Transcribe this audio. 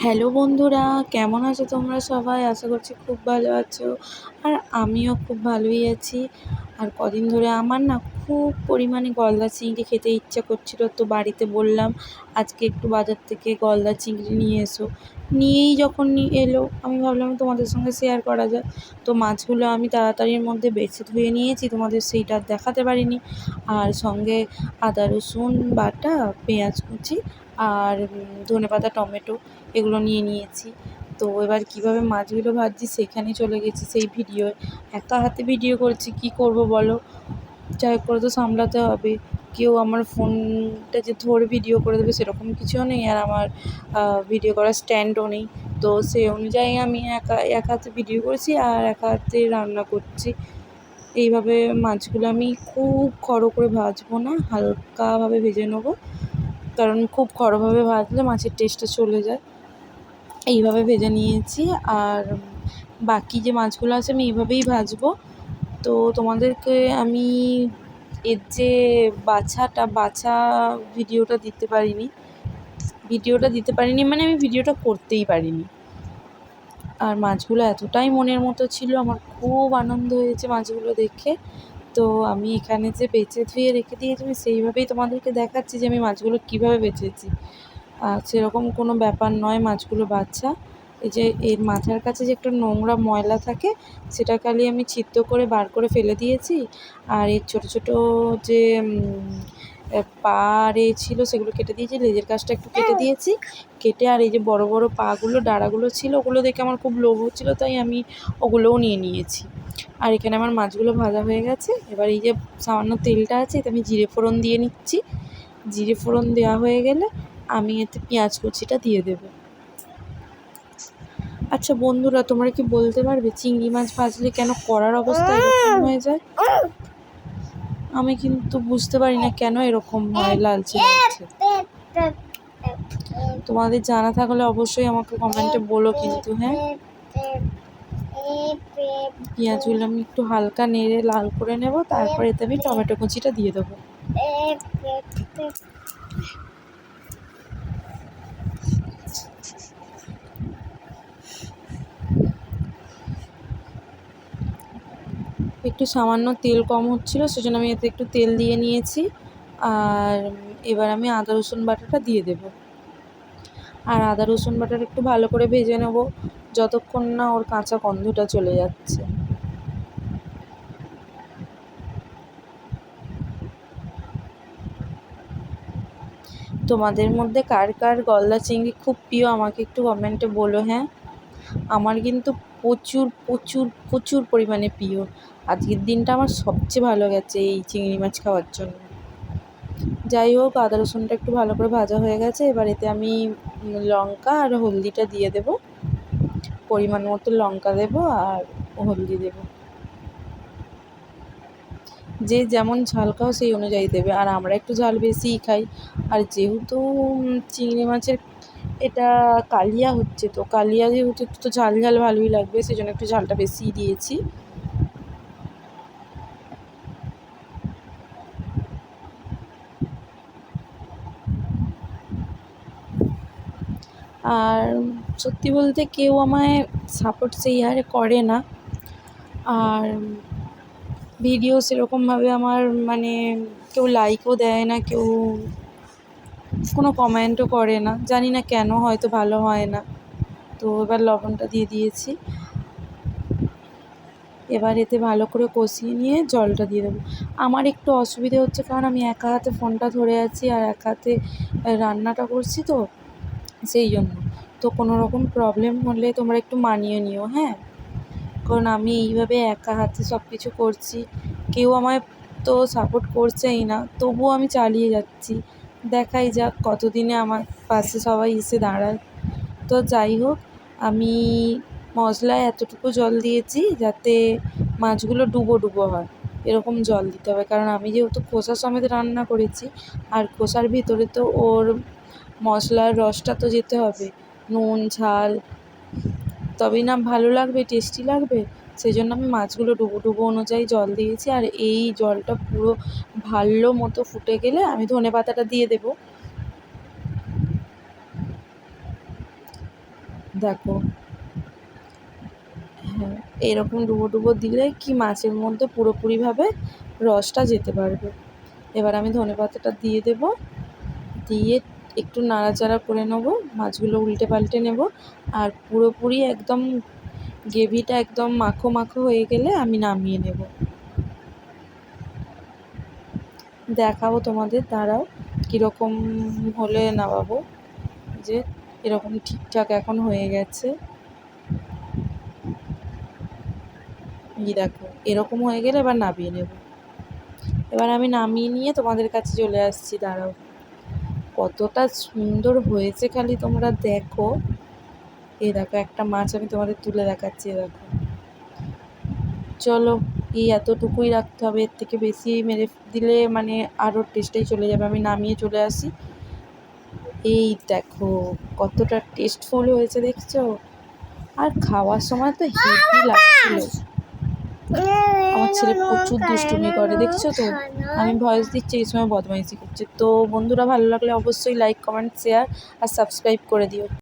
Hello বন্ধুরা, কেমন আছো তোমরা সবাই? আশা করছি খুব ভালো আছো। আর আমিও খুব ভালোই আছি। আর কদিন ধরে আমার না খুব পরিমাণে গলদা চিংড়ি খেতে ইচ্ছা করছিল, তো বাড়িতে বললাম আজকে একটু বাজার থেকে গলদা চিংড়ি নিয়ে এসো। নিয়েই যখন নিয়ে এলো, আমি ভাবলাম তোমাদের সঙ্গে শেয়ার করা যায়। তো মাছগুলো আমি তাড়াতাড়ির মধ্যে বেছে ধুয়ে নিয়েছি, তোমাদের সেইটা আর দেখাতে পারিনি। আর সঙ্গে আদা রসুন বাটা, পেঁয়াজ কুচি আর ধনেপাতা টমেটো এগুলো নিয়ে নিয়েছি। তো এবার কীভাবে মাছগুলো ভাজছি সেখানেই চলে গেছি সেই ভিডিওয়। একা হাতে ভিডিও করছি, কী করব বলো? যাই হোক করে তো সামলাতে হবে। কেউ আমার ফোনটা যে ধরে ভিডিও করে দেবে সেরকম কিছুও নেই, আর আমার ভিডিও করার স্ট্যান্ডও নেই। তো সেই অনুযায়ী আমি এক হাতে ভিডিও করছি আর এক হাতে রান্না করছি। এইভাবে মাছগুলো আমি খুব খড়ো করে ভাজবো না, হালকাভাবে ভেজে নেবো, কারণ খুব খড়োভাবে ভাজলে মাছের টেস্টটা চলে যায়। এইভাবে ভেজে নিয়েছি। আর বাকি যে মাছগুলো আছে আমি এইভাবেই ভাজবো। তো তোমাদেরকে আমি এর যে বাছা ভিডিওটা দিতে পারিনি মানে আমি ভিডিওটা করতেই পারিনি। আর মাছগুলো এতটাই মনের মতো ছিল, আমার খুব আনন্দ হয়েছে মাছগুলো দেখে। তো আমি এখানে যে বেছে ধুয়ে রেখে দিয়েছি আমি সেইভাবেই তোমাদেরকে দেখাচ্ছি যে আমি মাছগুলো কীভাবে বেছেছি। সেরকম কোনো ব্যাপার নয় মাছগুলো বাছা। এই যে এর মাথার কাছে যে একটা নোংরা ময়লা থাকে সেটা খালি আমি ছিদ্র করে বার করে ফেলে দিয়েছি। আর এর ছোটো ছোটো যে পা আর ছিল সেগুলো কেটে দিয়েছি, লেজের কাছটা একটু কেটে দিয়েছি। কেটে আর এই যে বড় বড় পাগুলো ডাঁড়াগুলো ছিল ওগুলো দেখে আমার খুব লোভ হচ্ছিলো, তাই আমি ওগুলোও নিয়ে নিয়েছি। আর এখানে আমার মাছগুলো ভাজা হয়ে গেছে। এবার এই যে সামান্য তেলটা আছে এতে আমি জিরে ফোড়ন দিয়ে নিচ্ছি। জিরে ফোড়ন দেওয়া হয়ে গেলে আমি এতে পেঁয়াজ কুচিটা দিয়ে দেবো। আচ্ছা বন্ধুরা, তোমরা কি বলতে পারবে চিংড়ি মাছ ভাজলে কেন কড়ার অবস্থা এরকম হয়ে যায়? আমি কিন্তু বুঝতে পারি না কেন এরকম হয়, লালচে লালচে। তোমাদের জানা থাকলে অবশ্যই আমাকে কমেন্টে বলো কিন্তু। হ্যাঁ, পেঁয়াজগুলো আমি একটু হালকা নেড়ে লাল করে নেব, তারপরে এতে আমি টমেটো কুচিটা দিয়ে দেবো। একটু সামান্য তেল কম হচ্ছিলো সেজন্য আমি এতে একটু তেল দিয়ে নিয়েছি। আর এবার আমি আদা রসুন বাটাটা দিয়ে দেব। আর আদা রসুন বাটাটা একটু ভালো করে ভেজে নেব যতক্ষণ না ওর কাঁচা গন্ধটা চলে যাচ্ছে। তোমাদের মধ্যে কার কার গলদা চিংড়ি খুব প্রিয় আমাকে একটু কমেন্টে বলো। হ্যাঁ, আমার কিন্তু প্রচুর প্রচুর প্রচুর পরিমাণে প্রিয়। আজকের দিনটা আমার সবচেয়ে ভালো গেছে এই চিংড়ি মাছ খাওয়ার জন্য। যাই হোক, আদা রসুনটা একটু ভালো করে ভাজা হয়ে গেছে। এবার এতে আমি লঙ্কা আর হলদিটা দিয়ে দেব। পরিমাণ মতো লঙ্কা দেব আর হলদি দেব। যে যেমন ঝাল খাও সেই অনুযায়ী দেবে। আর আমরা একটু ঝাল বেশিই খাই। আর যেহেতু চিংড়ি মাছের এটা কালিয়া হচ্ছে, তো কালিয়া যেহেতু একটু তো ঝাল ঝাল ভালোই লাগবে, সেজন্য একটু ঝালটা বেশিই দিয়েছি। আর সত্যি বলতে কেউ আমায় সাপোর্ট সেই হারে করে না। আর ভিডিও সেরকমভাবে আমার মানে কেউ লাইকও দেয় না, কেউ কোনো কমেন্টও করে না, জানি না কেন, হয়তো ভালো হয় না। তো এবার লবণটা দিয়ে দিয়েছি। এবার এতে ভালো করে কষিয়ে নিয়ে জলটা দিয়ে দেবো। আমার একটু অসুবিধে হচ্ছে কারণ আমি একা হাতে ফোনটা ধরে আছি আর এক হাতে রান্নাটা করছি, তো সেই জন্য। তো কোনো রকম প্রবলেম হলে তোমরা একটু মানিয়ে নিও। হ্যাঁ, কারণ আমি এইভাবে একা হাতে সব কিছু করছি, কেউ আমায় তো সাপোর্ট করছেই না, তবুও আমি চালিয়ে যাচ্ছি। দেখাই যাক কতদিনে আমার পাশে সবাই এসে দাঁড়ায়। তো যাই হোক, আমি মশলায় এতটুকু জল দিয়েছি যাতে মাছগুলো ডুবো ডুবো হয়, এরকম জল দিতে হবে। কারণ আমি যেহেতু খোসা সমেত রান্না করেছি, আর খোসার ভিতরে তো ওর মশলার রসটা তো যেতে হবে, নুন ঝাল, তবেই না ভালো লাগবে, টেস্টি লাগবে। সেই জন্য আমি মাছগুলো ডুবো ডুবো অনুযায়ী জল দিয়েছি। আর এই জলটা পুরো ভালো মতো ফুটে গেলে আমি ধনেপাতাটা দিয়ে দেবো। দেখো, হ্যাঁ, এরকম ডুবো ডুবো দিলে কি মাছের মধ্যে পুরোপুরিভাবে রসটা যেতে পারবে। এবার আমি ধনেপাতাটা দিয়ে দেবো, দিয়ে একটু নাড়াচাড়া করে নেবো, মাছগুলো উল্টে পাল্টে নেব। আর পুরোপুরি একদম গ্রেভিটা একদম মাখো মাখো হয়ে গেলে আমি নামিয়ে নেব। দেখাবো তোমাদের, দাঁড়াও কীরকম হলে নামাবো। যে এরকম ঠিকঠাক এখন হয়ে গেছে, এই দেখো এরকম হয়ে গেলে এবার নামিয়ে নেব। এবার আমি নামিয়ে নিয়ে তোমাদের কাছে চলে আসছি, দাঁড়াও। কতটা সুন্দর হয়েছে খালি তোমরা দেখো। এই দেখো একটা মাছ আমি তোমাদের তুলে দেখাচ্ছি, দেখো। চলো, এই এতটুকুই রাখতে হবে, এর থেকে বেশি মেরে দিলে মানে আরও টেস্টেই চলে যাবে। আমি নামিয়ে চলে আসি। এই দেখো কতটা টেস্টফুল হয়েছে, দেখছো? আর খাওয়ার সময় তো হেভি লাগছিল। আমার ছেলে প্রচুর দুষ্টুমি করে, দেখছো তো? আমি ভয়েস দিচ্ছি, এই সময় বদমাইশি করছে। তো বন্ধুরা, ভালো লাগলে অবশ্যই লাইক, কমেন্ট, শেয়ার আর সাবস্ক্রাইব করে দিও।